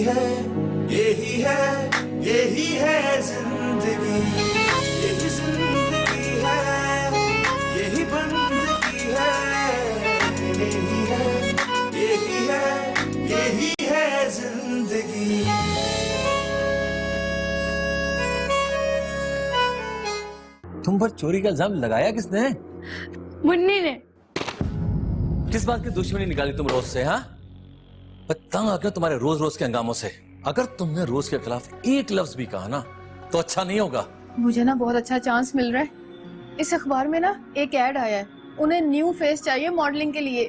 है, यही है, यही है जिंदगी, यही जिंदगी है, यही बंदगी है, यही है, यही है, यही है जिंदगी। तुम पर चोरी का इल्जाम लगाया किसने? मुन्नी ने। किस बात की दुश्मनी निकाली तुम रोज से? हाँ, तंग आकर तुम्हारे रोज रोज के हंगामों से। अगर तुमने रोज के खिलाफ एक लफ्ज भी कहा ना तो अच्छा नहीं होगा। मुझे ना बहुत अच्छा चांस मिल रहा है। इस अखबार में ना एक ऐड आया है, उन्हें न्यू फेस चाहिए मॉडलिंग के लिए।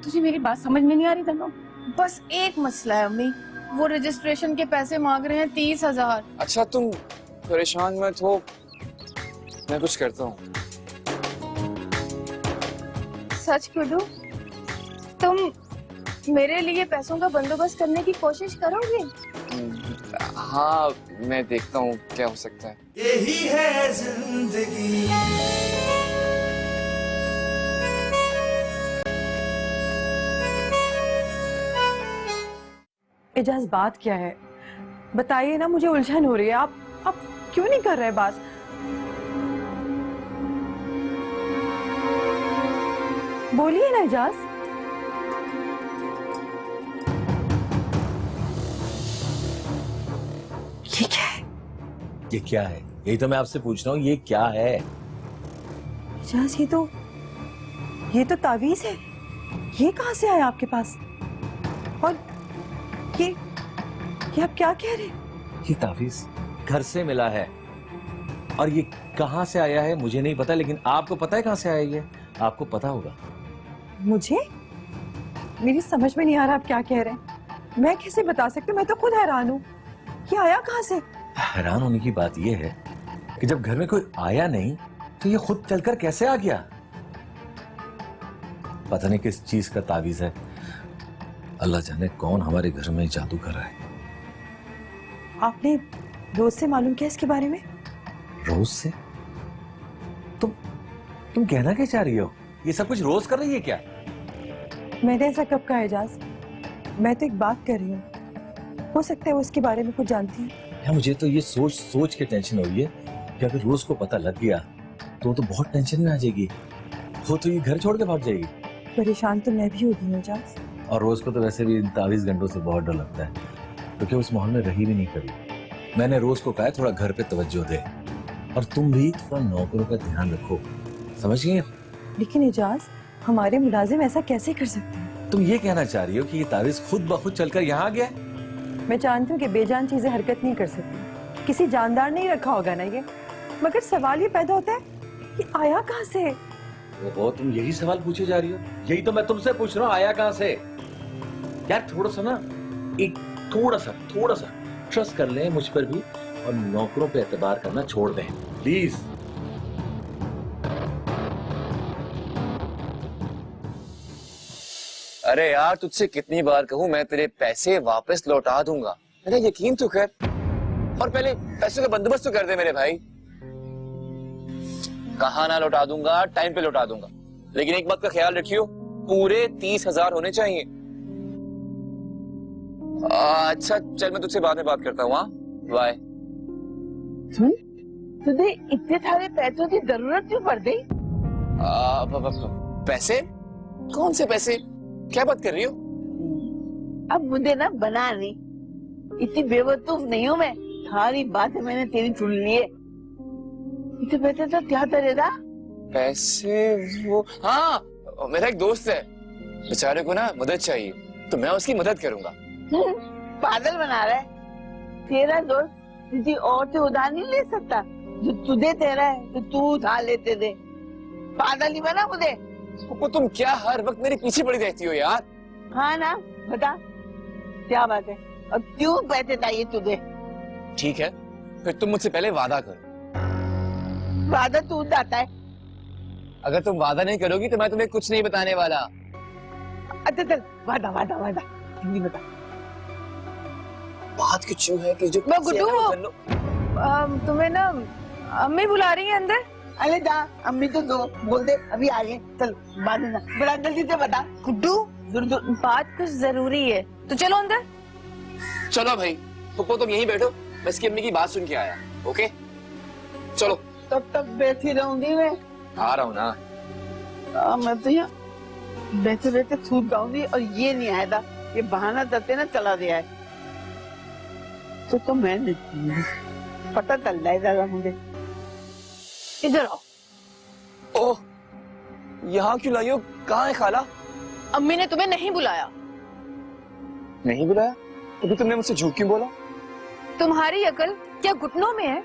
तुझे मेरी बात समझ में नहीं आ रही तन्नो? बस एक मसला है अम्मी, वो रजिस्ट्रेशन के पैसे मांग रहे हैं 30,000। अच्छा तुम परेशान मत हो, मैं कुछ करता हूँ। सच गुड्डू, तुम मेरे लिए पैसों का बंदोबस्त करने की कोशिश करोगे? हाँ, मैं देखता हूँ क्या हो सकता है। यही है जिंदगी। एजाज बात क्या है बताइए ना, मुझे उलझन हो रही है। आप क्यों नहीं कर रहे बात? बोलिए ना एजाज। ये क्या है? ये क्या है? यही तो मैं आपसे पूछ रहा हूँ, ये क्या है? एजाज ये तो तावीज है। ये कहां से आया आपके पास? और ये आप क्या कह रहे हैं? ये तावीज घर से मिला है और ये कहां से आया है मुझे नहीं पता, लेकिन आपको पता है कहां से आया ये? आपको पता होगा। मुझे मेरी समझ में नहीं आ रहा आप क्या कह रहे हैं। मैं कैसे बता सकती हूँ? मैं तो खुद हैरान हूँ। ये आया कहाँ से? हैरान होने की बात यह है कि जब घर में कोई आया नहीं तो ये खुद चलकर कैसे आ गया? पता नहीं किस चीज का तावीज है। अल्लाह जाने कौन हमारे घर में जादू कर रहा है। आपने रोज से मालूम किया इसके बारे में? रोज से? तुम कहना क्या चाह रही हो? ये सब कुछ रोज कर रही है क्या? मैंने ऐसा कब कहा एजाज? मैं तो एक बात कर रही हूँ, हो सकता है वो इसके बारे में कुछ जानती है। यार मुझे तो ये सोच सोच के टेंशन हो रही है कि अगर रोज को पता लग गया तो बहुत टेंशन में आ जाएगी। वो तो ये घर छोड़ के भाग जाएगी। परेशान तो मैं भी हो गई हूँ एजाज। और रोज को तो वैसे भी इन 23 घंटों से बहुत डर लगता है, क्योंकि उस माहौल में रही भी नहीं कभी। मैंने रोज को कहा है थोड़ा घर पे तवज्जो दे, और तुम भी थोड़ा नौकरों का ध्यान रखो, समझ गई? लेकिन एजाज, हमारे मुलाजिम ऐसा कैसे कर सकते हैं? तुम ये कहना चाह रही हो कि ये तावीज खुद ब खुद चलकर यहाँ आ गया? मैं जानती हूँ कि बेजान चीजें हरकत नहीं कर सकती, किसी जानदार ने ही रखा होगा ना ये। मगर सवाल ये पैदा होता है, ये आया कहाँ से? वो तुम यही सवाल पूछे जा रही हो? यही तो मैं तुमसे पूछ रहा हूँ, आया कहाँ से? यार थोड़ा सा ना, एक थोड़ा सा ट्रस्ट कर ले मुझ पर भी, और नौकरों पे एतबार करना छोड़ दें प्लीज। अरे यार, तुझसे कितनी बार कहूँ मैं तेरे पैसे वापस लौटा दूंगा, मेरा यकीन तो कर। और पहले पैसों का बंदोबस्त तो कर दे मेरे भाई। कहाँ ना लौटा दूंगा, टाइम पे लौटा दूंगा, लेकिन एक बात का ख्याल रखियो, पूरे 30,000 होने चाहिए। अच्छा चल, मैं तुझसे बाद में बात करता हूँ। हाँ बाय। सुन, तुझे इतने सारे पैसों की जरूरत क्यों पड़ गई? पैसे? कौन से पैसे? क्या बात कर रही हो? अब मुझे ना बना नहीं, इतनी बेवकूफ नहीं हूँ मैं। सारी बातें मैंने तेरी सुन ली है। इतने पैसे तो क्या करेगा? पैसे? वो हाँ, मेरा एक दोस्त है, बेचारे को ना मदद चाहिए, तो मैं उसकी मदद करूंगा। पागल बना रहा है। तेरा दोस्त किसी और से उधार नहीं ले सकता। जो तुझे दे रहा है तो तू उधार लेते दे। पागल नहीं बना मुझे। वो तुम क्या हर वक्त मेरे पीछे पड़ी रहती हो यार? हाँ ना, बता क्या बात है और क्यों पैसे चाहिए तुझे? ठीक है, फिर तुम मुझसे पहले वादा करो। वादा तू जाता है। अगर तुम वादा नहीं करोगी तो मैं तुम्हें कुछ नहीं बताने वाला। अच्छा चल, वादा वादा वादा हिंदी बता। बात कुछ यूं है कि जो मैं गुड्डू, तुम्हें ना अम्मी बुला रही है अंदर। अरे जा, अम्मी तो दो बोल दे अभी आ गए। चल बाद में ना, बड़ा जल्दी से बता। गुड्डू, बात कुछ जरूरी है, तो चलो अंदर। चलो भाई, पप्पो तुम यहीं बैठो, मैं इसकी अम्मी की बात सुन के आया। ओके चलो। तब तक बैठी रहूंगी मैं। आ रहा हूँ ना। मैं तो यहाँ बैठे बैठे सूट गाऊंगी और ये नहीं आएगा, ये बहाना करते ना चला गया है। तो मैं नहीं, पता चल जाएगा मुझे। इधर आओ। ओह, यहाँ क्यों लाई हो? कहाँ है खाला? अम्मी ने तुम्हें नहीं बुलाया। नहीं बुलाया? तभी तुमने मुझसे झूठ क्यों बोला? तुम्हारी अकल क्या घुटनों में है?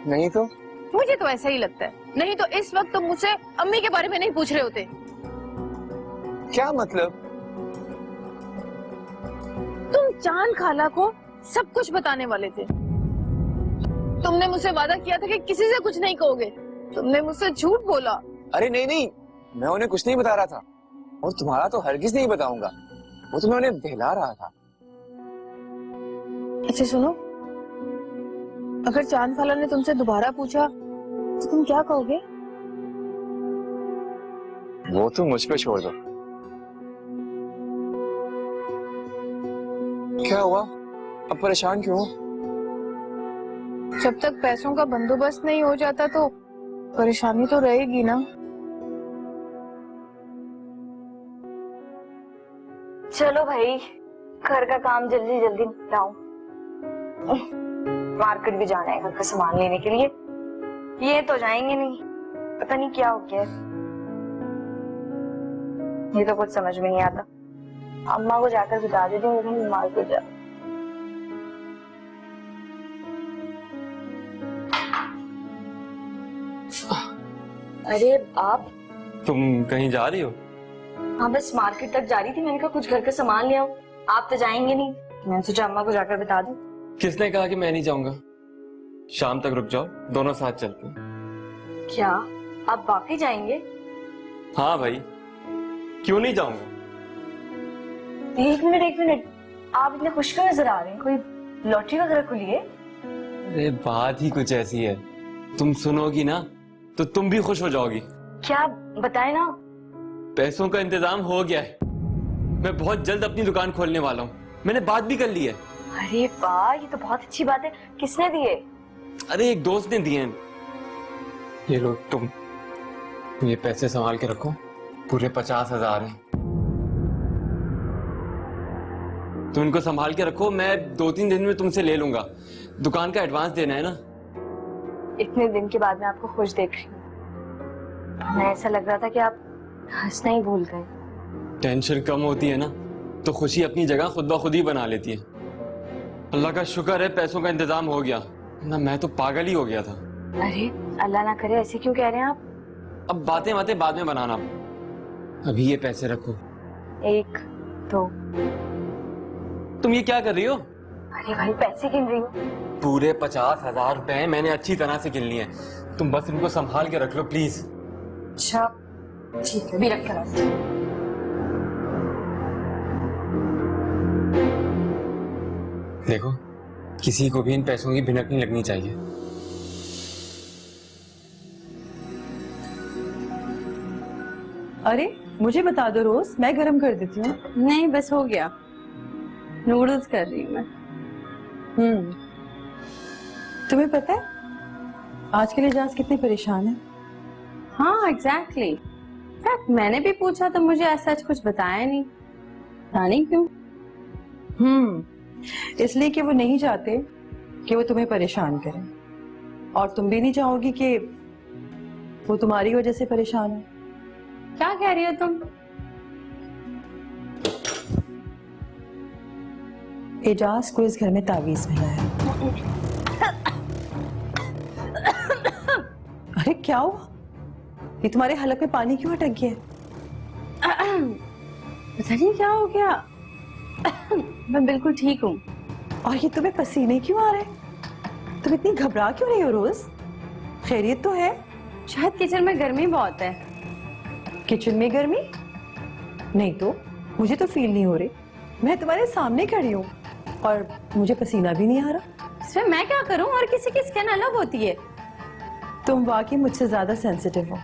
नहीं तो। मुझे तो ऐसा ही लगता है। नहीं तो इस वक्त तुम मुझसे अम्मी के बारे में नहीं पूछ रहे होते। क्या मतलब? तुम चांद खाला को सब कुछ बताने वाले थे। तुमने मुझसे वादा किया था कि किसी से कुछ नहीं कहोगे। तुमने मुझसे झूठ बोला। अरे नहीं नहीं, मैं उन्हें कुछ नहीं बता रहा था, और तुम्हारा तो हरगिज नहीं बताऊंगा। वो तो मैं उन्हें बहला रहा था। अच्छा सुनो, अगर चांद खाला ने तुमसे दोबारा पूछा तो तुम क्या कहोगे? वो तो मुझ पे छोड़ दो। क्या हुआ? अब परेशान क्यों हो? जब तक पैसों का बंदोबस्त नहीं हो जाता तो परेशानी तो रहेगी ना। चलो भाई, घर का काम जल्दी जल्दी निपटाओ। मार्केट भी जाना है घर का सामान लेने के लिए। ये तो जाएंगे नहीं, पता नहीं क्या हो गया है। ये तो कुछ समझ में नहीं आता। अम्मा को जाकर बता देती हूँ लेकिन मार्केट जा। अरे आप तुम कहीं जा रही हो? हाँ, बस मार्केट तक जा रही थी। मैंने कहा कुछ घर का सामान ले आओ। आप तो जाएंगे नहीं, मैंने सोचा अम्मा को जाकर बता दूं। किसने कहा कि मैं नहीं जाऊंगा? शाम तक रुक जाओ, दोनों साथ चलते हैं। क्या आप वाकई जाएंगे? हाँ भाई, क्यों नहीं जाऊंगा? एक मिनट, आप इतने खुश क्यों नजर आ रहे हैं? कोई लॉटरी वगैरह खुली है? अरे बात ही कुछ ऐसी है, तुम सुनोगी ना तो तुम भी खुश हो जाओगी। क्या बताए ना। पैसों का इंतजाम हो गया है, मैं बहुत जल्द अपनी दुकान खोलने वाला हूँ। मैंने बात भी कर ली है। अरे वाह, ये तो बहुत अच्छी बात है। किसने दिए? अरे एक दोस्त ने दिए हैं। ये लो तुम ये पैसे संभाल के रखो, पूरे 50,000 हैं। तुम इनको संभाल के रखो, मैं 2-3 दिन में तुमसे ले लूंगा। दुकान का एडवांस देना है ना। इतने दिन के बाद मैं आपको खुश देख रही हूँ। मैं ऐसा लग रहा था कि आप हंसना ही भूल गए। टेंशन कम होती है ना तो खुशी अपनी जगह खुद ब खुद ही बना लेती है। अल्लाह का शुक्र है पैसों का इंतजाम हो गया, ना मैं तो पागल ही हो गया था। अरे अल्लाह ना करे, ऐसे क्यों कह रहे हैं आप? अब बातें बाद में बनाना, अभी ये पैसे रखो। 1 2। तुम ये क्या कर रही हो? अरे भाई, पैसे गिन रही हूँ। पूरे 50,000 रुपए मैंने अच्छी तरह से गिन लिए हैं। तुम बस इनको संभाल के रख लो प्लीज। अच्छा ठीक है, भी रख कर। देखो, किसी को भी इन पैसों की भिनक नहीं लगनी चाहिए। अरे मुझे बता दो रोज, मैं गरम कर देती हूँ। नहीं, बस हो गया। नूडल्स कर रही हूँ मैं। तुम्हें पता है आजकल एजाज कितने परेशान है? हाँ एग्जैक्टली। मैंने भी पूछा तो मुझे ऐसा कुछ बताया नहीं, पता नहीं क्यों। इसलिए कि वो नहीं चाहते कि वो तुम्हें परेशान करें, और तुम भी नहीं चाहोगी कि वो तुम्हारी वजह से परेशान हो। क्या कह रही हो तुम? एजाज को इस घर में तावीज मिला है। अरे क्या हुआ? ये तुम्हारे हलक में पानी क्यों अटक गया? पता नहीं क्या हो गया। मैं बिल्कुल ठीक हूँ। और ये तुम्हें पसीने क्यों आ रहे? तुम इतनी घबरा क्यों रही हो रोज? खैरियत तो है? शायद किचन में गर्मी बहुत है। किचन में गर्मी? नहीं तो, मुझे तो फील नहीं हो रही। मैं तुम्हारे सामने खड़ी हूँ और मुझे पसीना भी नहीं आ रहा। इसमें मैं क्या करूँ? और किसी की स्किन अलग होती है। तुम वाकई मुझसे ज्यादा सेंसिटिव हो,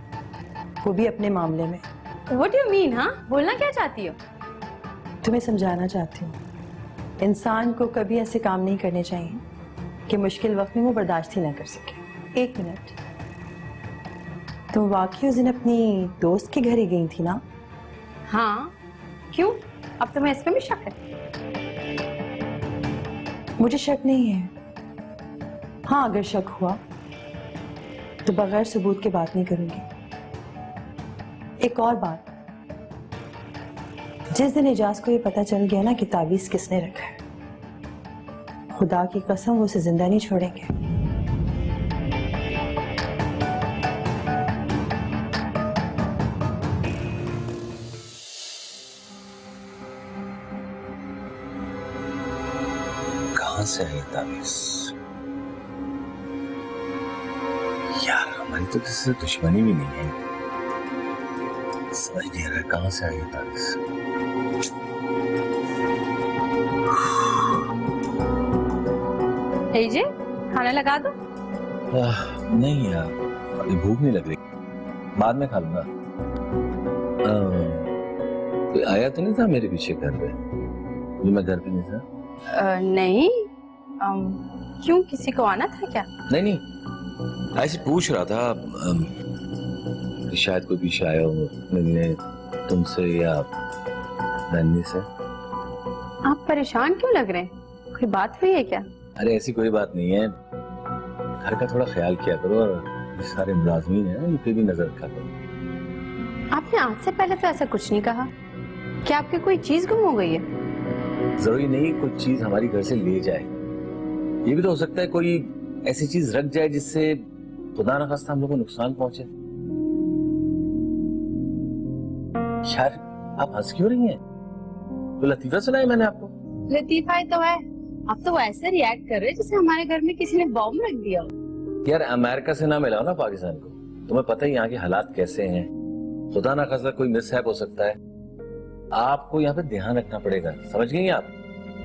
वो भी अपने मामले में। What do you mean? हाँ, बोलना क्या चाहती हो? तुम्हें समझाना चाहती हूँ इंसान को कभी ऐसे काम नहीं करने चाहिए कि मुश्किल वक्त में वो बर्दाश्त ही ना कर सके। 1 मिनट, तुम वाकई उस दिन अपनी दोस्त के घर ही गई थी ना? हाँ, क्यों? अब तुम्हें इसमें भी शक है? मुझे शक नहीं है। हाँ, अगर शक हुआ तो बगैर सबूत के बात नहीं करूंगी। एक और बात, जिस दिन एजाज को ये पता चल गया ना कि तावीज किसने रखा है, खुदा की कसम वो उसे जिंदा नहीं छोड़ेंगे। कहां से है तावीज? यार हमारी तो किसी से दुश्मनी भी नहीं है, समझ नहीं आ रहा कहां से आई तावीज। लीजिए, खाना लगा दो। नहीं यार, अभी भूख नहीं लग रही, बाद में खा लूंगा। कोई आया तो नहीं था मेरे पीछे घर पे, जो मैं घर पे नहीं था? नहीं। क्यों, किसी को आना था क्या? नहीं नहीं, ऐसे पूछ रहा था कि शायद कोई पीछे आया हो मिलने तुमसे या नन्ही से। आप परेशान क्यों लग रहे हैं? कोई बात हुई है क्या? अरे ऐसी कोई बात नहीं है, घर का थोड़ा ख्याल किया करो और ये सारे मुलाजमीन है ना, इन पे भी नजर रखा करो। आपने आज से पहले तो ऐसा कुछ नहीं कहा। क्या आपकी कोई चीज गुम हो गई है? जरूरी नहीं कुछ चीज हमारी घर से ले जाए, ये भी तो हो सकता है कोई ऐसी चीज रख जाए जिससे खुदा न खास्ता हम लोग को नुकसान पहुंचे। यार आप हंस क्यों रही हैं? तो लतीफा सुनाया मैंने आपको? लतीफा ही तो है। आप तो ऐसे रिएक्ट कर रहे हैं जैसे हमारे घर में किसी ने बॉम्ब रख दिया हो। यार अमेरिका से ना मिलाओ ना पाकिस्तान को, तुम्हें पता ही यहाँ के हालात कैसे हैं। खुदा ना खास्ता कोई मिसहैप हो सकता है, आपको यहाँ पे ध्यान रखना पड़ेगा, समझ गई आप?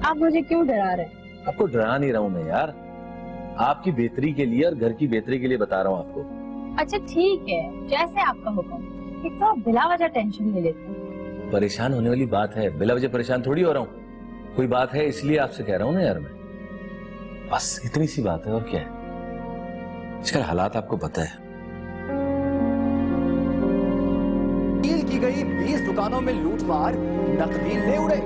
आप मुझे क्यों डरा रहे हैं? आपको डरा नहीं रहा हूँ मैं यार, आपकी बेहतरी के लिए और घर की बेहतरी के लिए बता रहा हूँ आपको। अच्छा ठीक है, जैसे आपका हुक्म। एक तो आप बिला वजह टेंशन ले लेते हैं। परेशान होने वाली बात है? बिला वजह परेशान थोड़ी हो रहा हूँ, कोई बात है इसलिए आपसे कह रहा हूँ ना यार मैं, बस इतनी सी बात है और क्या है। इसका हालात आपको पता है। सील की गई 20 दुकानों में लूटमार, नकदी ले उड़े।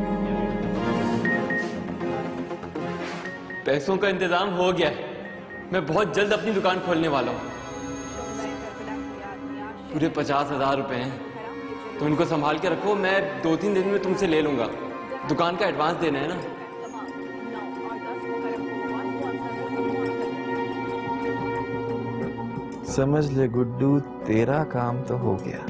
पैसों का इंतजाम हो गया है, मैं बहुत जल्द अपनी दुकान खोलने वाला हूँ। पूरे 50,000 रुपए हैं, तो इनको संभाल के रखो, मैं 2-3 दिन में तुमसे ले लूंगा। दुकान का एडवांस देना है ना? समझ ले गुड्डू, तेरा काम तो हो गया।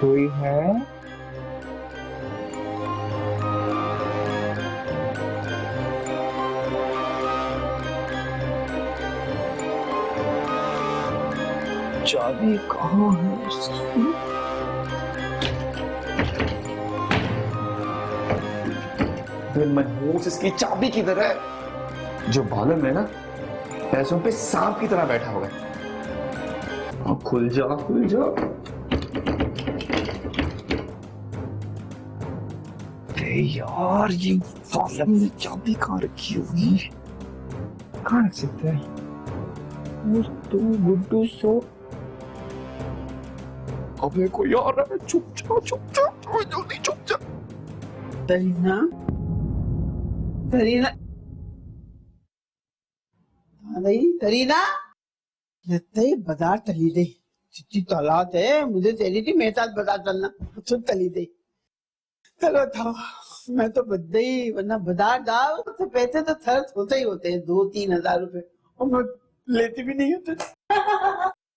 कोई है? चाबी कहाँ है इसकी? मनहूस इसकी चाबी किधर है? जो बालों में ना पैसों पे सांप की तरह बैठा हुआ है। खुल जा खुल जा। अरे यार ये बालों में चाबी कहाँ रखी होगी? कहाँ रख सकते हैं? तू गुड्डू सो। अबे कोई आ रहा है, चुप जा जल्दी चुप जा। तरीना, तरीना, तरीना, ये बाजार तली दे। जितनी तलात है मुझे तेरी थी, मेरे साथ बाजार चलना, खुद तली दे। चलो था, मैं तो बद्दे ही, वरना बाजार जाओ तो पैसे तो खर्च होते ही होते हैं, 2-3 हजार रुपए, और मैं लेती भी नहीं होती।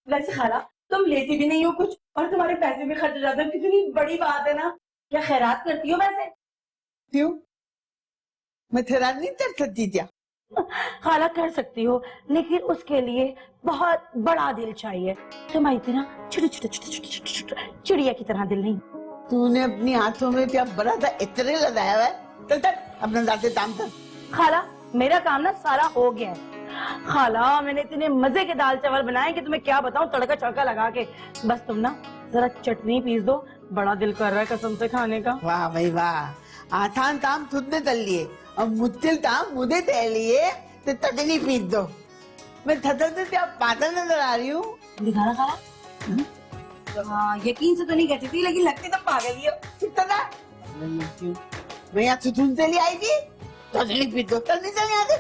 वैसे खाला तुम लेती भी नहीं हो कुछ और तुम्हारे पैसे भी खर्च हो जाते हैं, कितनी बड़ी बात है ना। क्या खैरात करती हो वैसे? क्यों, मैं खैरात नहीं कर सकती क्या? खाला कर सकती हो, लेकिन उसके लिए बहुत बड़ा दिल चाहिए। तुम्हारी तरह छोटे छोटे छोटे छोटे छोटे छोटे चिड़िया की तरह दिल नहीं। तूने अपनी हाथों में क्या बड़ा सा इतने लगाया हुआ है? चल चल अपना जाते काम कर। खाला मेरा काम ना सारा हो गया है। खाला मैंने इतने मजे के दाल चावल बनाए कि तुम्हें क्या बताऊं, तड़का छड़का लगा के। बस तुम ना जरा चटनी पीस दो, बड़ा दिल कर रहा है कसम से खाने का। वाह भाई वाह, आसान काम तुमने कर लिए और मुश्किल काम मुझे तय लिए। तो चटनी पीस दो। मैं थतर से क्या पागल नजर आ रही हूँ? दिखाना खाना। हाँ, यकीन से तो नहीं कहती थी, लेकिन लगती तो पागल ही हो। कितना मैं यहाँ सुकून से लिए आई थी। चटनी पीस दो, चटनी चल यहाँ से।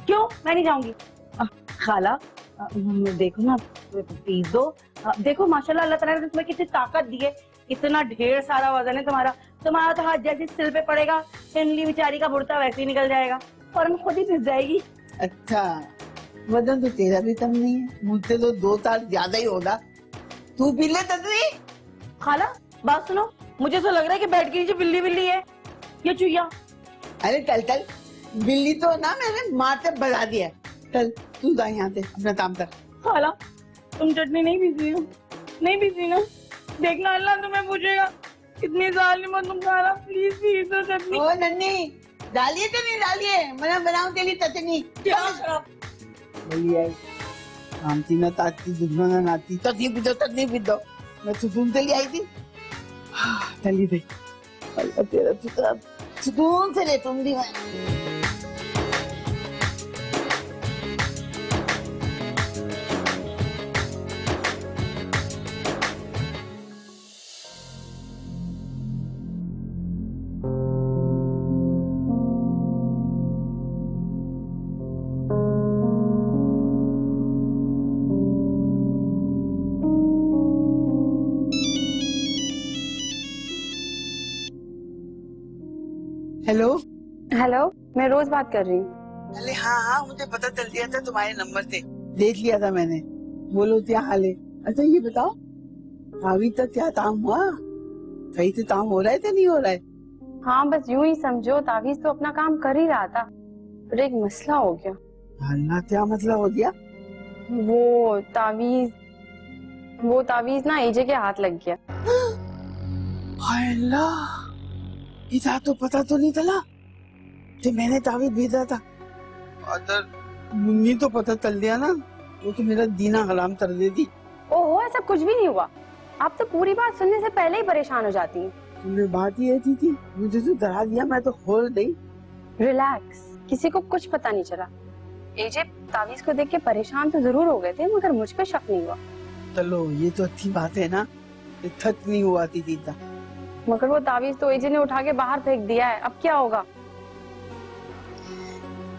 क्यों? मैं नहीं जाऊंगी। खाला देखो ना, पीस दो। देखो माशाल्लाह अल्लाह ताला ने तुम्हें कितनी ताकत दी है, इतना ढेर सारा वजन है तुम्हारा तो हाथ जैसे सिल पे पड़ेगा, इमली बेचारी का बुड़ता वैसे ही निकल जाएगा और खुद ही पिस जाएगी। अच्छा, वजन तो तेरा भी कम नहीं है, मुझसे तो 2 साल ज्यादा ही होगा। तू पी ले तदवी। खाला बात सुनो, मुझे तो लग रहा है कि बेड के नीचे बिल्ली बिल्ली है, ये चुईया। अरे चल बिल्ली तो ना मैंने मार से भगा दिया। चल तू जा यहाँ से, अपना काम कर। खाला तुम चटनी नहीं पीसी हो, नहीं पीसी ना, देखना अल्लाह तुम्हें पूछेगा कितनी जालिम हो तुम। खाला प्लीज पीस दो चटनी। ओ नन्नी, डालिए तो नहीं डालिए, मैं बनाऊं तेरी चटनी। बोलिए आमती ना ताती दुश्मन नाती, चटनी पी दो। मैं सुकून से ले आई थी। चलिए दे अल्लाह तेरा शुक्र, सुकून से ले तुम भी। मैं हेलो हेलो, मैं रोज बात कर रही हूँ। अरे हाँ, मुझे पता चल गया था तुम्हारे नंबर से, देख लिया था मैंने। बोलो क्या हाल है? अच्छा ये बताओ, अभी तक क्या काम हुआ? सही से काम हो रहा है या नहीं हो रहा है? हाँ बस यूं ही समझो, तावीज तो अपना काम कर ही रहा था, पर एक मसला हो गया। अल्लाह, क्या मसला हो गया? वो तावीज ना एजे के हाथ लग गया। अल्लाह, इतना तो पता तो नहीं चला कि मैंने तावीज भेजा था। अगर मुन्नी तो पता चल गया ना, वो तो मेरा दीना हराम कर देती। ओहो, ऐसा कुछ भी नहीं हुआ। आप तो पूरी बात सुनने से पहले ही परेशान हो जाती हैं। तुमने बात ही ऐसी थी, मुझे तो डरा दिया, मैं तो खोल गई। रिलैक्स, किसी को कुछ पता नहीं चला। एजे तावीज को देख के परेशान तो जरूर हो गए थे, मगर मुझ पे शक नहीं हुआ। चलो ये तो अच्छी बात है ना, थक नहीं हुआ थी सीधा। मगर वो तावीज तो एजे ने उठा के बाहर फेंक दिया है, अब क्या होगा?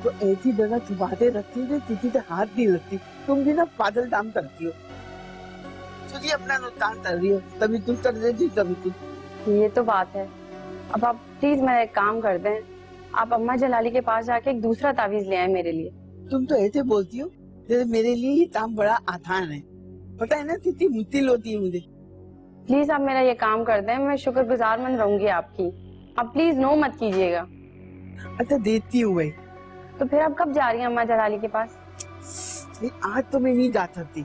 तो ऐसी जगह छुपाते रखती थे, किसी से हाथ नहीं लगती। तुम भी ना पागल काम करती हो, खुद ही अपना नुकसान कर रही हो। तभी तुम कर देती, तभी तुम। ये तो बात है। अब आप प्लीज मेरा एक काम कर दें, आप अम्मा जलाली के पास जाके एक दूसरा तावीज ले आए मेरे लिए। तुम तो ऐसे बोलती हो जैसे मेरे लिए ये काम बड़ा आसान है। पता है ना कितनी मुश्किल होती है मुझे। प्लीज आप मेरा ये काम कर दें, मैं शुक्रगुजारमंद रहूंगी आपकी। आप प्लीज नो मत कीजिएगा। अच्छा देती हूँ भाई। तो फिर आप कब जा रही हैं अम्मा जलाली के पास? आज तो मैं नहीं जा सकती,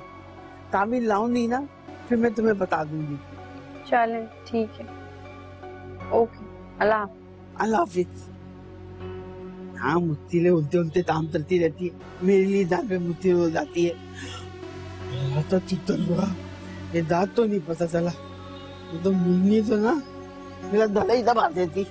तावीज लाऊं नहीं ना, फिर मैं तुम्हें बता दूंगी। चलें ठीक है, ओके, अल्लाह हाफिज। हाँ, मुश्किलें उल्टे उल्टे काम करती रहती है, मेरे लिए जान पे मुश्किल हो जाती है। तो चित्तर हुआ, ये दांत तो नहीं पता चला, तो मुन्नी तो ना मेरा गला ही दबा देती।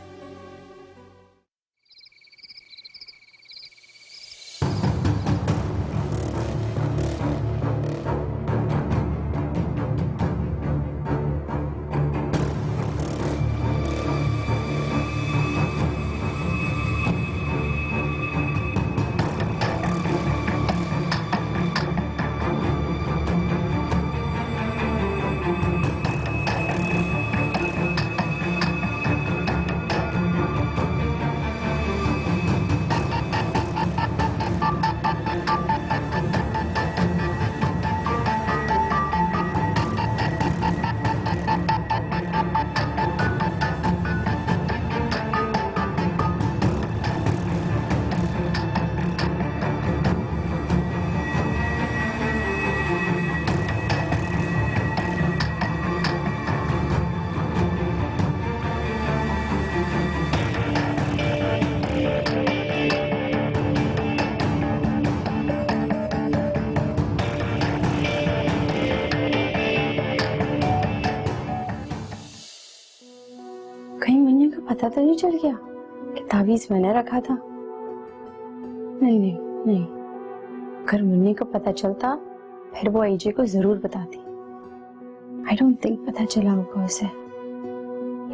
पता तो नहीं चल गया कि ताबीज मैंने रखा था? नहीं नहीं नहीं, अगर मुन्नी को पता चलता फिर वो एजे को जरूर बताती। आई डोंट थिंक पता चला होगा उसे।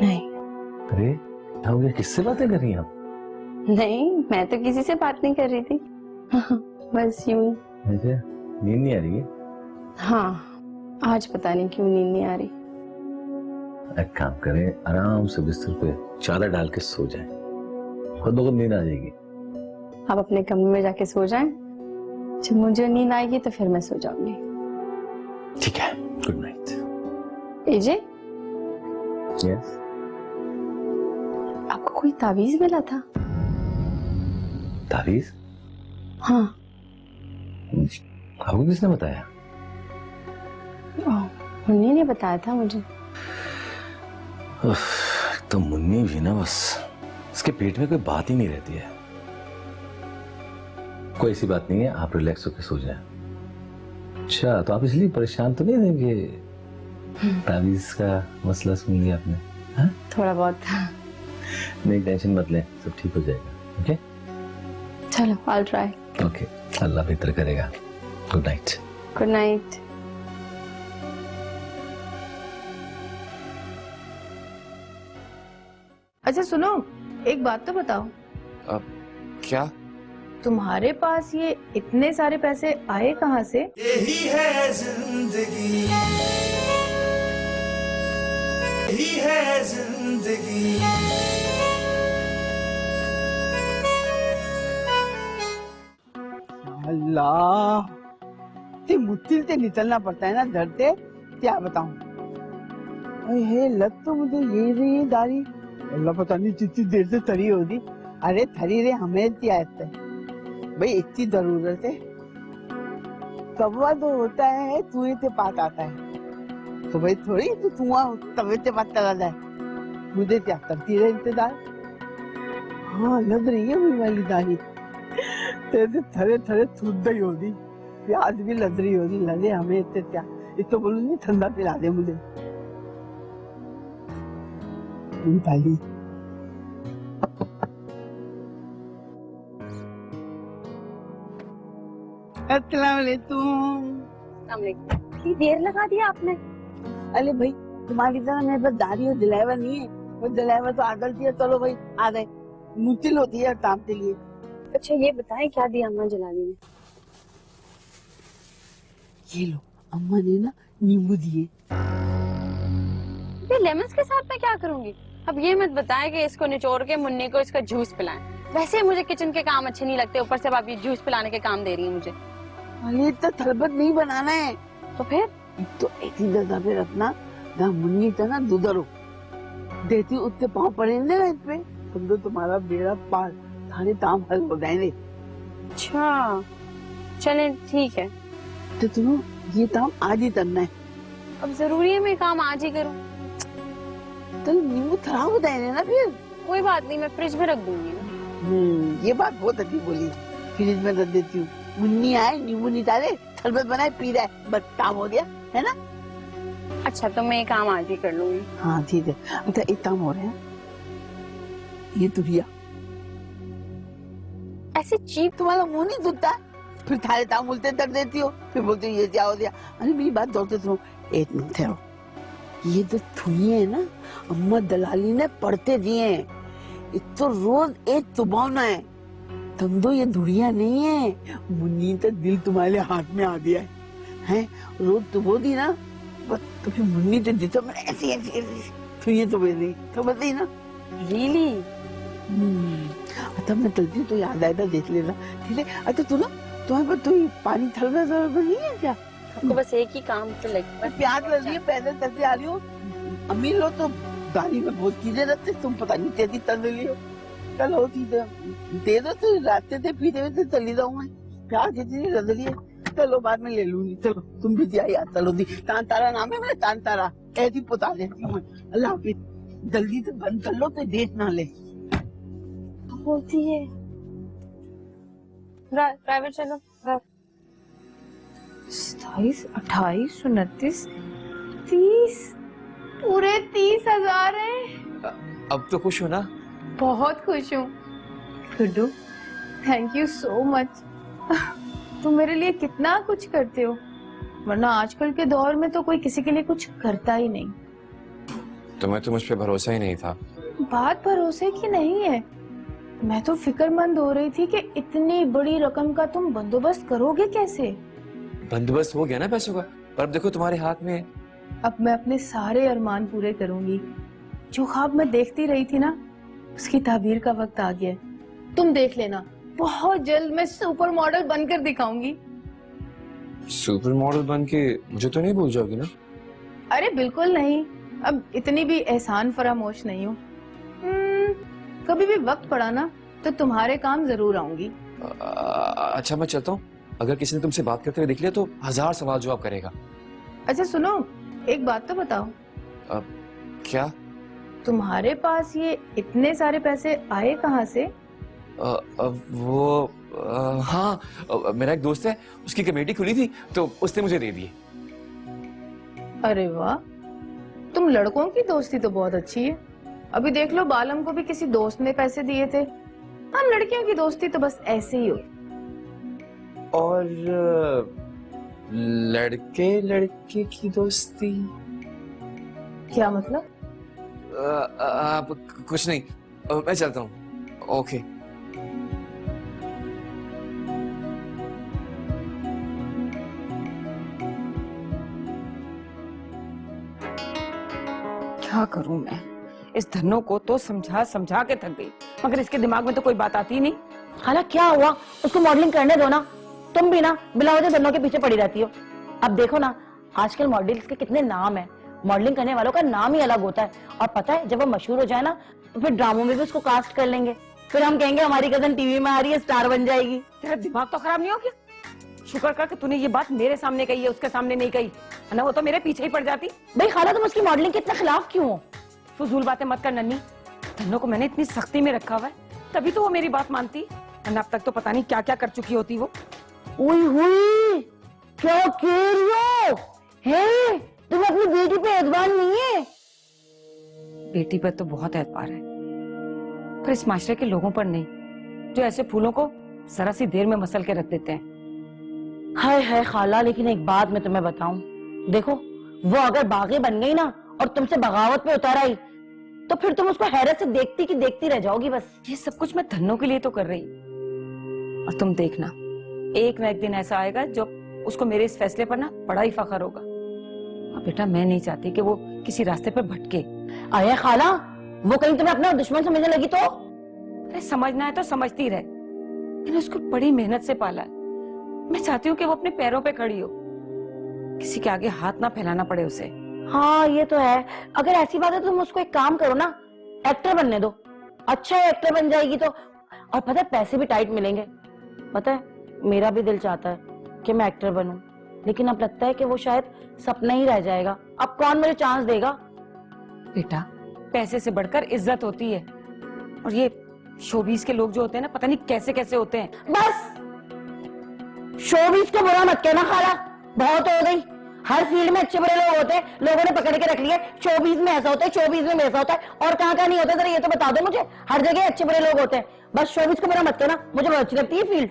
नहीं। अरे क्या हो गया, किससे बातें कर रही हैं आप? नहीं, मैं तो किसी से बात नहीं कर रही थी। बस यूं ही। अच्छा, नींद नहीं आ रही है? हाँ, आज पता नहीं क्यों नींद नहीं आ रही। एक काम करें, आराम से बिस्तर पे चादर डाल के सो जाएं, खुद ब खुद नींद आ जाएगी। आप अपने कमरे में जाके सो जाएं, जब मुझे नींद आएगी तो फिर मैं सो जाऊंगी। ठीक है, गुड नाइट। एजे, यस, आपको कोई ताबीज मिला था? ताबीज? हाँ। आपको किसने बताया? मुन्नी ने बताया था मुझे। तो मुन्नी भी ना, बस इसके पेट में कोई बात ही नहीं रहती है। कोई ऐसी बात नहीं है, आप रिलैक्स होकर सो जाएं। अच्छा, तो आप इसलिए परेशान तो नहीं रहेंगे? ताबीज का मसला सुन लिया आपने? हाँ? थोड़ा बहुत। नहीं, टेंशन मत लें, सब ठीक हो जाएगा। ओके, चलो, I'll try। ओके, अल्लाह बेहतर करेगा। Good night. Good night. अच्छा सुनो, एक बात तो बताओ। क्या? तुम्हारे पास ये इतने सारे पैसे आए कहाँ से? यही है जिंदगी, यही है जिंदगी। अल्लाह, ते मुश्किल से निकलना पड़ता है ना घर से, क्या बताऊं। अरे लग तो मुझे यही रही है दाढ़ी, अल्लाह पता नहीं कितनी देर से थरी होगी। अरे थरी रे हमें क्या है भाई, इतनी जरूरत है। कब्वा तो होता है कुएं से पास आता है, तो भाई थोड़ी तो कुआं तवे से पास चला जाए। मुझे क्या करती रहे इंतजार। हाँ, लग रही है वही वाली दाढ़ी, तेरे थरे थरे छूट गई होगी, प्याज भी लग रही होगी। लगे हमें इतने क्या, इसको बोलूँ नहीं ठंडा पिला दे मुझे। दाढ़ी अस्सलाम वालेकुम। इतनी देर लगा दिया आपने? अरे भाई, तुम्हारी तरह मेरे पास दाढ़ी और दिलावा नहीं है, वो दिलावा तो आदल थी। चलो भाई आ गए, मुश्किल होती है काम के लिए। अच्छा ये बताएं, क्या दिया अम्मा जलाली ने? ये लो, अम्मा ने ना नींबू दिए। ये लेमन्स के साथ मैं क्या करूंगी? अब ये मत बताएं कि इसको निचोड़ के मुन्नी को इसका जूस पिलाएं। वैसे ही मुझे किचन के काम अच्छे नहीं लगते, ऊपर से आप ये जूस पिलाने के काम दे रही हैं मुझे। अरे तो शरबत नहीं बनाना है तो फिर तो ऐसी जगह पे रखना जहाँ मुन्नी का ना दुधरो देती, उसके पाँव पड़ेंगे ना इस पे, समझो तुम्हारा बेड़ा पार, सारे काम हल हो जाएंगे। अच्छा चले ठीक है। तो सुनो, ये काम आज ही करना है। अब जरूरी है मैं काम आज ही करूं? तो नींबू खराब हो जाएंगे ना फिर। कोई बात नहीं, मैं फ्रिज में रख दूंगी ना। ये बात बहुत अच्छी बोली, फ्रिज में रख देती हूँ। मुन्नी आए, नींबू निकाले, शरबत बनाए, पी रहा है, बस काम हो गया है ना। अच्छा तो मैं ये काम आज ही कर लूंगी। हाँ ठीक है। अच्छा एक काम हो रहा है, ये तुरिया ऐसे चीप तुम्हारा मुंह नहीं दुखता, फिर थारे ताम बोलते कर देती हो, फिर बोलते हो ये क्या हो गया। अरे मेरी बात दौड़ते सुनो, एक मिनट ठहरो। ये जो थुनिए है ना, अम्मा दलाली ने पढ़ते दिए हैं, तो रोज एक चुबावना है। तंदो ये धुड़िया नहीं है, मुन्नी तो दिल तुम्हारे हाथ में आ गया है। रोज चुबो दी ना, बस तो फिर मुन्नी तो जितना मैंने ऐसी ऐसी ऐसी तो ये तो मेरी समझ गई ना। रियली? अच्छा मैं जल्दी तो याद आया था, देख लेना ठीक है। अच्छा सुनो, तुम्हारे पास तो पानी थलवा नहीं है क्या? आपको बस एक ही काम तो लगता है। प्याज लग रही है, पैदल चलते आ रही हो। अम्मी लोग तो गाड़ी में बहुत चीजें रखते, तुम पता नहीं तेजी तल रही हो। चलो चीजें दे दो, तो रास्ते से पीते हुए चली जाऊँ मैं। प्याज इतनी लग रही है, चलो बाद में ले लूंगी। चलो तुम भी दिया याद, चलो दी। तान तारा नाम है मेरा, तान तारा ऐसी पुता देती हूँ। अल्लाह हाफिज, जल्दी से बंद कर लो तो देख ना ले। बोलती है ड्राइवर चलो। 27, 28, 29, 30, पूरे 30,000 है। अब तो खुश हो ना? बहुत खुश हूँ Guddu, thank you so much. तुम मेरे लिए कितना कुछ करते हो, वरना आजकल के दौर में तो कोई किसी के लिए कुछ करता ही नहीं। तुम्हें तो मुझ पे भरोसा ही नहीं था। बात भरोसे की नहीं है, मैं तो फिक्रमंद हो रही थी कि इतनी बड़ी रकम का तुम बंदोबस्त करोगे कैसे। बंदोबस्त हो गया ना पैसों का, पर अब देखो तुम्हारे हाथ में है। अब मैं अपने सारे अरमान पूरे करूंगी। जो ख्वाब मैं देखती रही थी ना, उसकी ताबीर का वक्त आ गया है। तुम देख लेना, बहुत जल्द मैं सुपर मॉडल बनकर दिखाऊंगी। सुपर मॉडल बन के मुझे तो नहीं भूल जाओगी ना? अरे बिल्कुल नहीं, अब इतनी भी एहसान फरामोश नहीं हूँ। कभी भी वक्त पड़ा ना तो तुम्हारे काम जरूर आऊंगी। अच्छा मैं चलता हूँ, अगर किसी ने तुमसे बात करते हुए देख लिया तो 1000 सवाल जवाब करेगा। अच्छा सुनो, एक बात तो बताओ। क्या? तुम्हारे पास ये इतने सारे पैसे आए कहाँ से? हाँ, मेरा एक दोस्त है, उसकी कमेटी खुली थी तो उसने मुझे दे दिए। अरे वाह, तुम लड़कों की दोस्ती तो बहुत अच्छी है। अभी देख लो, बालम को भी किसी दोस्त ने पैसे दिए थे। हम लड़कियों की दोस्ती तो बस ऐसे ही हो। और लड़के लड़के की दोस्ती? क्या मतलब? कुछ नहीं, मैं चलता हूँ। ओके। क्या करूं मैं, इस धन्नो को तो समझा समझा के थक गई, मगर इसके दिमाग में तो कोई बात आती ही नहीं। खाला क्या हुआ, उसको मॉडलिंग करने दो ना। तुम भी ना बिला वजह धन्नो के पीछे पड़ी रहती हो। अब देखो ना, आजकल मॉडल्स के कितने नाम है, मॉडलिंग करने वालों का नाम ही अलग होता है। और पता है, जब वो मशहूर हो जाए ना तो फिर ड्रामों में भी उसको कास्ट कर लेंगे। फिर हम कहेंगे हमारी कजन टीवी में आ रही है, स्टार बन जाएगी। तेरा दिमाग तो खराब नहीं हो गया? शुक्र कर कि तूने ये बात मेरे सामने कही है, उसके सामने नहीं कही, ना वो तो मेरे पीछे ही पड़ जाती। भाई खाला, तुम उसकी मॉडलिंग के इतने खिलाफ क्यों हो? फजूल बातें मत कर नन्ही। धन्नो को मैंने इतनी सख्ती में रखा हुआ है, तभी तो वो मेरी बात मानती, वरना अब तक तो पता नहीं क्या क्या कर चुकी होती वो। उई हुई, क्या कह रही हो? है, तुम्हें अपनी बेटी पे एतबार नहीं है? बेटी पर तो बहुत एतबार है, पर इस माशरे के लोगों पर नहीं, जो ऐसे फूलों को जरा सी देर में मसल के रख देते हैं। हाय हाय खाला, लेकिन एक बात मैं तुम्हें बताऊं, देखो वो अगर बागी बन गई ना और तुमसे बगावत पे उतर आई, तो फिर तुम उसको हैरत से देखती की देखती रह जाओगी बस। ये सब कुछ मैं धन्नो के लिए तो कर रही, और तुम देखना, एक ना एक दिन ऐसा आएगा जो उसको मेरे इस फैसले पर ना बड़ा ही फख्र होगा। और बेटा, मैं नहीं चाहती कि वो किसी रास्ते पर भटके। आया खाला, वो कहीं तुम्हें अपना दुश्मन समझने लगी तो? अरे समझना है तो समझती रहे, मैंने उसको बड़ी मेहनत से पाला है। मैं चाहती हूँ कि वो अपने पैरों पे खड़ी हो, किसी के आगे हाथ ना फैलाना पड़े उसे। हाँ ये तो है। अगर ऐसी बात है तो तुम उसको एक काम करो ना, एक्टर बनने दो। अच्छा एक्टर बन जाएगी तो, और पता है पैसे भी टाइट मिलेंगे। पता है, मेरा भी दिल चाहता है कि मैं एक्टर बनूं, लेकिन अब लगता है कि वो शायद सपना ही रह जाएगा। अब कौन मुझे चांस देगा? बेटा, पैसे से बढ़कर इज्जत होती है, और ये शोबीज के लोग जो होते हैं ना, पता नहीं कैसे कैसे होते हैं। बस शोबीज को बुरा मत कहना खाला, बहुत हो गई। हर फील्ड में अच्छे बुरे लोग होते हैं, लोगों ने पकड़ के रख लिए। शोबीज में ऐसा होता है, शोबीज में ऐसा होता है, और कहाँ कहाँ नहीं होता, जरा ये तो बता दो मुझे। हर जगह अच्छे बुरे लोग होते हैं, बस शोबीज को बुरा मत कहना, मुझे बहुत अच्छी लगती है फील्ड।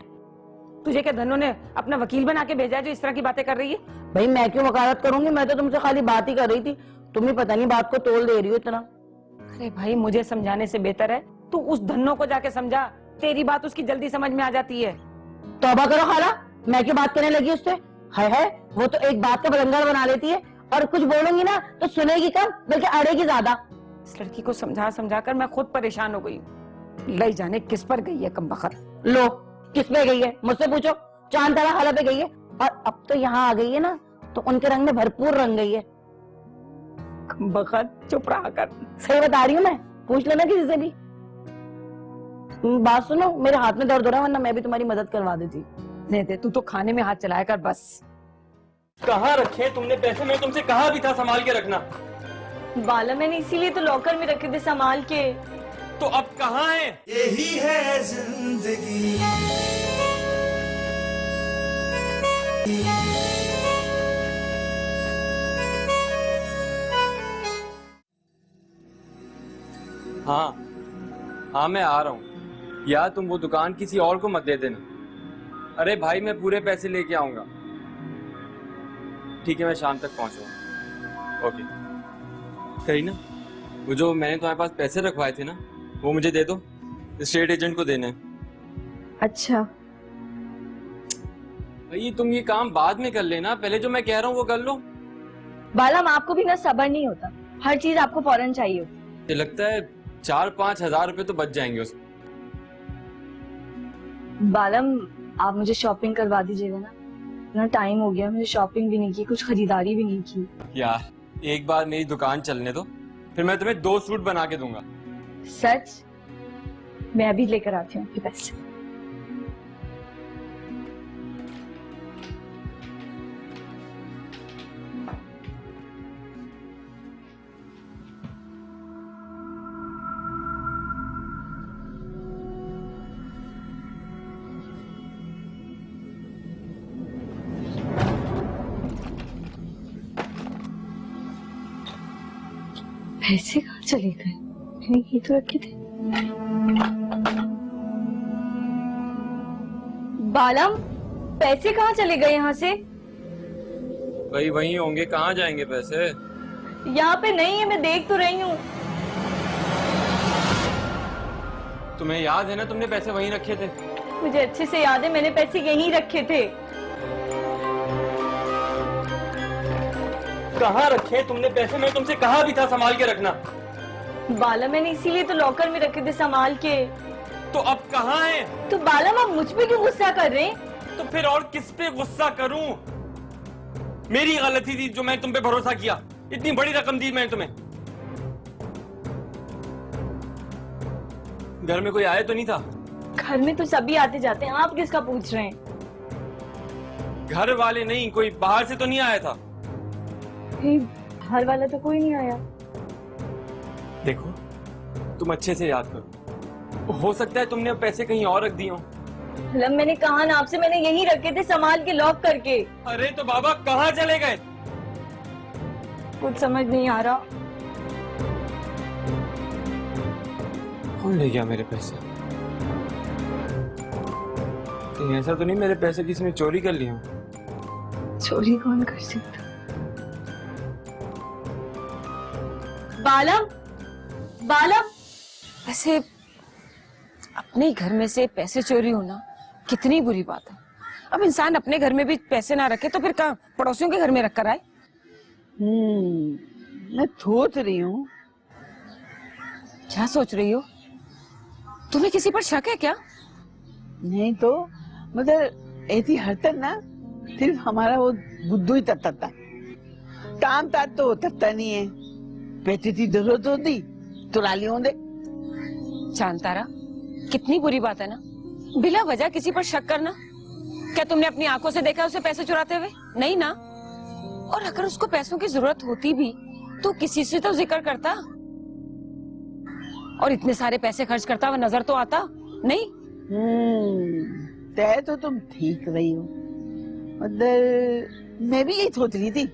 तुझे क्या धन्नो ने अपना वकील बना के भेजा है जो इस तरह की बातें कर रही है? भाई मैं क्यों वकालत करूंगी, मैं तो तुमसे खाली बात ही कर रही थी, तुम ही पता नहीं बात को तोल दे रही हो इतना। अरे भाई, मुझे समझाने से बेहतर है तू उस धन्नो को जाके समझा, तेरी बात उसकी जल्दी समझ में आ जाती है। तौबा करो खाला, मैं क्यों बात करने लगी उससे? है वो तो एक बात का बलंगर बना लेती है, और कुछ बोलूंगी ना तो सुनेगी कम बल्कि अड़ेगी ज्यादा। इस लड़की को समझा समझा कर मैं खुद परेशान हो गई। ले जाने किस पर गई है कमबख्त। लो, किस पे गई है मुझसे पूछो? चांद तारा खाला पे गई है, और अब तो यहाँ आ गई है ना तो उनके रंग में भरपूर रंग गई है। कमबख्त, चुप रहा कर। सही बता रही हूँ मैं, पूछ लेना किसी से भी। बात सुनो, मेरे हाथ में दर्द हो रहा है, वरना मैं भी तुम्हारी मदद करवा देती। नहीं दे, तू तो खाने में हाथ चलाया कर बस। कहाँ रखे तुमने पैसे? मैं तुमसे कहा भी था संभाल के रखना। बाला, मैंने इसीलिए तो लॉकर में रखे थे संभाल के। तो अब कहाँ है? यही है जिंदगी। हाँ, हाँ मैं आ रहा हूँ यार, तुम वो दुकान किसी और को मत दे देना। अरे भाई मैं पूरे पैसे लेके आऊंगा। ठीक है मैं शाम तक पहुंचूंगा। ओके करीना, वो जो मैंने तुम्हारे पास पैसे रखवाए थे ना, वो मुझे दे दो, स्टेट एजेंट को देने। अच्छा भाई तुम ये काम बाद में कर लेना, पहले जो मैं कह रहा हूँ वो कर लो। बालम आपको भी ना सब्र नहीं होता, हर चीज आपको फौरन चाहिए होती। ये लगता है 4-5 हजार रुपए तो बच जाएंगे उसमें। बालम आप मुझे शॉपिंग करवा दीजिएगा ना, इतना टाइम हो गया, मुझे शॉपिंग भी नहीं की, कुछ खरीदारी भी नहीं की। यार एक बार मेरी दुकान चलने दो, फिर मैं तुम्हें 2 सूट बना के दूंगा। सच? मैं अभी लेकर आती हूँ आपके पैसे। पैसे कहाँ चले गए? मैंने ये तो रखे थे। बालम पैसे कहाँ चले गए यहाँ से? भाई वहीं होंगे, कहाँ जाएंगे पैसे? यहाँ पे नहीं है, मैं देख तो रही हूँ। तुम्हें याद है ना तुमने पैसे वहीं रखे थे? मुझे अच्छे से याद है, मैंने पैसे यहीं रखे थे। कहाँ रखे तुमने पैसे? मैं तुमसे कहा भी था संभाल के रखना। बाला मैंने इसीलिए तो लॉकर में रखे थे संभाल के। तो अब कहाँ है? तो बालम आप मुझ पे क्यों गुस्सा कर रहे हैं? तो फिर और किस पे गुस्सा करूं? मेरी गलती थी जो मैं तुम पे भरोसा किया, इतनी बड़ी रकम दी मैंने तुम्हें। घर में कोई आया तो नहीं था? घर में तो सभी आते जाते हैं, आप किसका पूछ रहे हैं? घर वाले नहीं, कोई बाहर से तो नहीं आया था? घर वाला तो कोई नहीं आया। देखो तुम अच्छे से याद करो, हो सकता है तुमने पैसे कहीं और रख दिए हो। मतलब मैंने कहा ना आपसे, मैंने यहीं रखे थे संभाल के लॉक करके। अरे तो बाबा कहाँ चले गए? कुछ समझ नहीं आ रहा। कौन ले गया मेरे पैसे? कहीं ऐसा तो नहीं मेरे पैसे किसी ने चोरी कर लिए? चोरी कौन कर सकता? बालम, बालम, वैसे अपने घर में से पैसे चोरी होना कितनी बुरी बात है। अब इंसान अपने घर में भी पैसे ना रखे तो फिर कहाँ पड़ोसियों के घर में रख कर आए? मैं सोच रही हूँ। क्या सोच रही हो? तुम्हें किसी पर शक है क्या? नहीं तो मतलब ऐसी हरकत ना सिर्फ हमारा वो बुद्धू ही तत्ता है, काम ताज तो तत्ता नहीं है। पैसे की जरूरत होती तो राली होंगे। चांतारा कितनी बुरी बात है ना, बिना वजह किसी पर शक करना। क्या तुमने अपनी आंखों से देखा उसे पैसे चुराते हुए? नहीं ना। और अगर उसको पैसों की जरूरत होती भी तो किसी से तो जिक्र करता, और इतने सारे पैसे खर्च करता हुआ नजर तो आता नहीं। तय तो तुम ठीक रही हो, मतलब मैं भी यही सोच रही थी।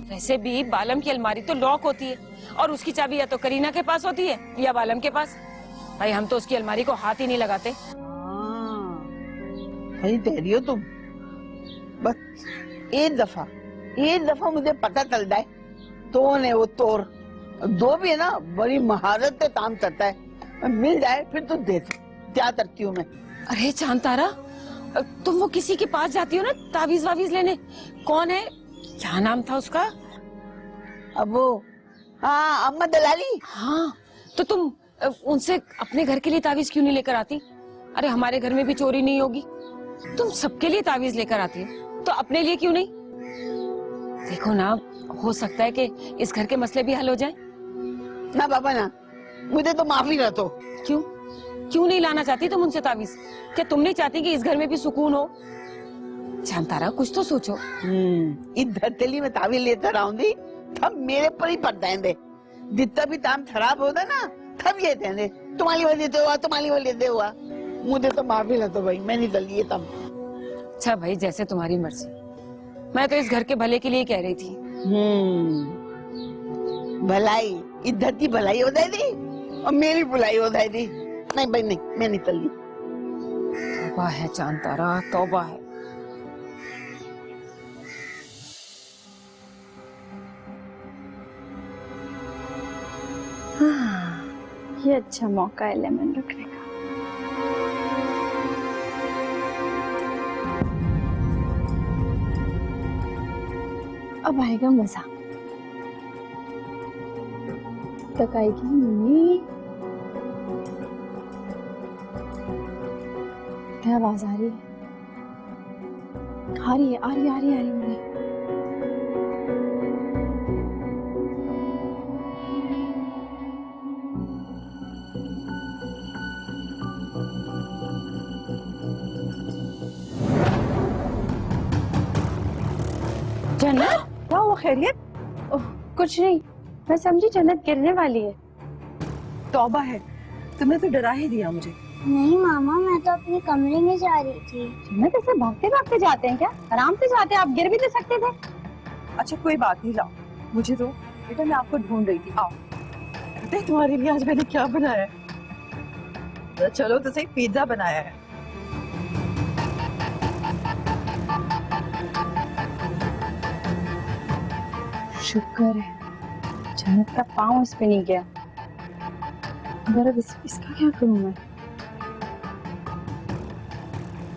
वैसे भी बालम की अलमारी तो लॉक होती है और उसकी चाबी या तो करीना के पास होती है या बालम के पास। भाई हम तो उसकी अलमारी को हाथ ही नहीं लगाते। सही कह रही हो तुम। बस एक दफा मुझे पता चल जाए तो ने वो तोड़, दो भी है ना बड़ी महारत से काम करता है, मिल जाए फिर तो देख क्या करती हूँ मैं। अरे चांतारा तुम वो किसी के पास जाती हो ना तावीज वावीज लेने, कौन है, क्या नाम था उसका? अब वो हाँ अम्मा दलाली। हाँ तो तुम उनसे अपने घर के लिए तावीज क्यों नहीं लेकर आती? अरे हमारे घर में भी चोरी नहीं होगी, तुम सबके लिए तावीज लेकर आती हो तो अपने लिए क्यों नहीं? देखो ना, हो सकता है कि इस घर के मसले भी हल हो जाए। ना बाबा ना, मुझे तो माफी ना तो। क्यों नहीं लाना चाहती तुम उनसे तावीज? क्या तुम नहीं चाहती कि इस घर में भी सुकून हो? चांतारा कुछ तो सोचो। इस धरतली में तावीज लेकर आऊंगी तब मेरे पर ही पड़ जाएंगे। जितना भी काम खराब होता ना तब ये कहने तुम्हारी वजह हुआ। मुझे तो माफी ना तो भाई, मैं नहीं चलिए तब। अच्छा भाई जैसे तुम्हारी मर्जी, मैं तो इस घर के भले के लिए कह रही थी। भलाई, इस धरती भलाई हो जाएगी और मेरी बुलाई हो जाएगी। नहीं भाई नहीं, मैं नहीं चल रही। तौबा है चांद तारा, तौबा है। ये अच्छा मौका है लेमन रखने का। अब आएगा मजा। तक आएगी मम्मी। क्या आवाज आ रही है? आ रही है, आ रही है, आ रही है, आ रही है मम्मी। जन्नत, क्या हुआ? खैरियत? कुछ नहीं, मैं समझी जन्नत गिरने वाली है। तौबा है, तुमने तो डरा ही दिया मुझे। नहीं मामा, मैं तो अपने कमरे में जा रही थी। जन्नत ऐसे भागते भागते जाते हैं क्या? आराम से जाते हैं, आप गिर भी तो सकते थे। अच्छा कोई बात नहीं, लाओ मुझे दो। बेटा मैं आपको ढूंढ रही थी, आओ। पता है तुम्हारे लिए आज मैंने क्या बनाया है? चलो तो सही, पिज्जा बनाया है। शुक्र है जन्नत का पाँव इस पे नहीं गया। अगर अब इसका क्या करूं मैं?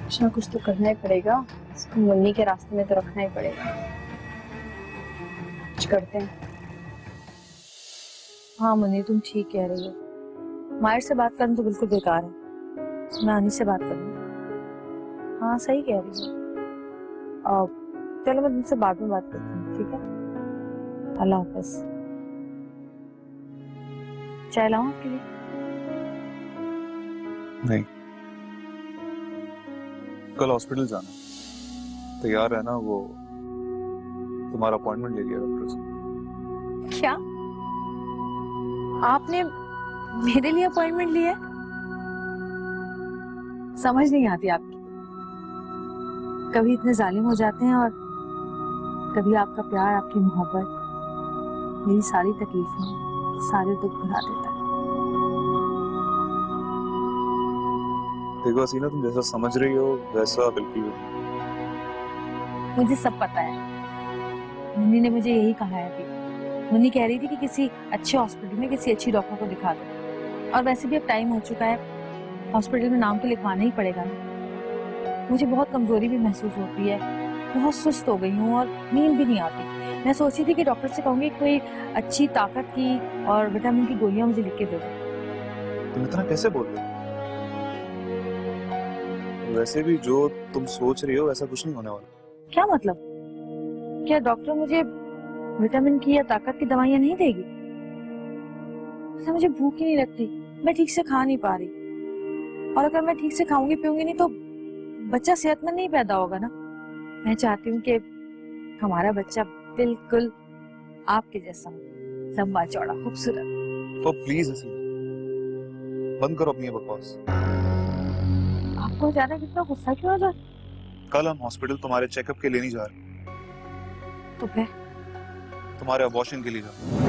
कुछ ना कुछ तो करना ही पड़ेगा। इसको मुन्नी के रास्ते में तो रखना ही पड़ेगा। कुछ करते हैं। हाँ मुन्नी, तुम ठीक कह रही हो। मायर से बात करना तो बिल्कुल बेकार है। मैं आनी से बात करूंगी। हाँ सही कह रही हो। चलो मैं तुमसे बाद में बात करती हूँ, ठीक है? अल्लाह हाफिज। चाय लाऊं आपके लिए? नहीं, कल हॉस्पिटल जाना। तैयार है ना? वो तुम्हारा अपॉइंटमेंट ले लिया डॉक्टर से। क्या आपने मेरे लिए अपॉइंटमेंट लिया? समझ नहीं आती आपकी। कभी इतने जालिम हो जाते हैं और कभी आपका प्यार, आपकी मोहब्बत मेरी सारी तकलीफें, सारे दुख भुला देता है। देखो हसीना, तुम जैसा समझ रही हो वैसा बिल्कुल भी। मुझे सब पता है। मुन्नी ने मुझे यही कहा है अभी। मुन्नी कह रही थी कि किसी अच्छे हॉस्पिटल में किसी अच्छी डॉक्टर को दिखा दो। और वैसे भी अब टाइम हो चुका है, हॉस्पिटल में नाम तो लिखवाना ही पड़ेगा ना। मुझे बहुत कमजोरी भी महसूस होती है, बहुत सुस्त हो गई हूँ और नींद भी नहीं आती। मैं सोची थी कि डॉक्टर से कहूंगी कोई अच्छी ताकत की और विटामिन की गोलियां मुझे लिख के दे दो। तुम इतना कैसे बोल रहे हो? वैसे भी जो तुम सोच रही हो वैसा कुछ नहीं होने वाला। क्या मतलब? क्या डॉक्टर मुझे विटामिन की या ताकत की दवाइयां नहीं देगी? ऐसा मुझे भूख ही नहीं लगती, मैं ठीक से खा नहीं पा रही। और अगर मैं ठीक से खाऊंगी पीऊंगी नहीं तो बच्चा सेहतमंद नहीं पैदा होगा ना। मैं चाहती हूँ कि हमारा बच्चा बिल्कुल आपके जैसा, लंबा चौड़ा खूबसूरत। तो प्लीज हसीना, बंद करो अपनी बकवास। आपको ज्यादा कितना गुस्सा क्यों आ जाता? कल हम हॉस्पिटल तुम्हारे चेकअप के लिए नहीं जा रहे। तो फिर? तुम्हारे अबॉर्शन के लिए जा रहे।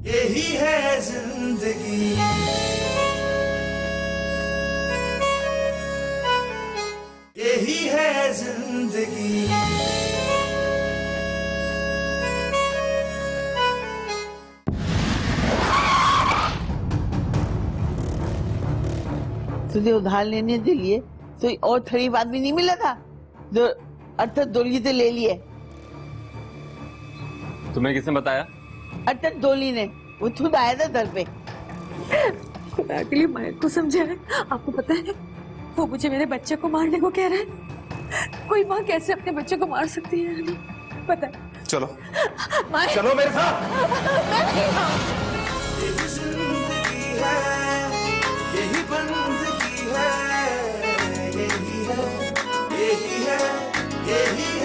यही है जिंदगी, यही है जिंदगी। तुझे उधार लेने के लिए तो और थरीब आदमी नहीं मिला था जो अर्थात डोली से ले लिए। तुम्हें किसने बताया? अर्थात डोली ने, वो खुद आया था घर पे। खुदा के लिए मायर को समझाए। आपको पता है वो मुझे मेरे बच्चे को मारने को कह रहा है। कोई माँ कैसे अपने बच्चे को मार सकती है? नहीं पता है। चलो मायर, चलो मेरे साथ। यही जिंदगी है, यही बंदगी है, यही है, यही है, यही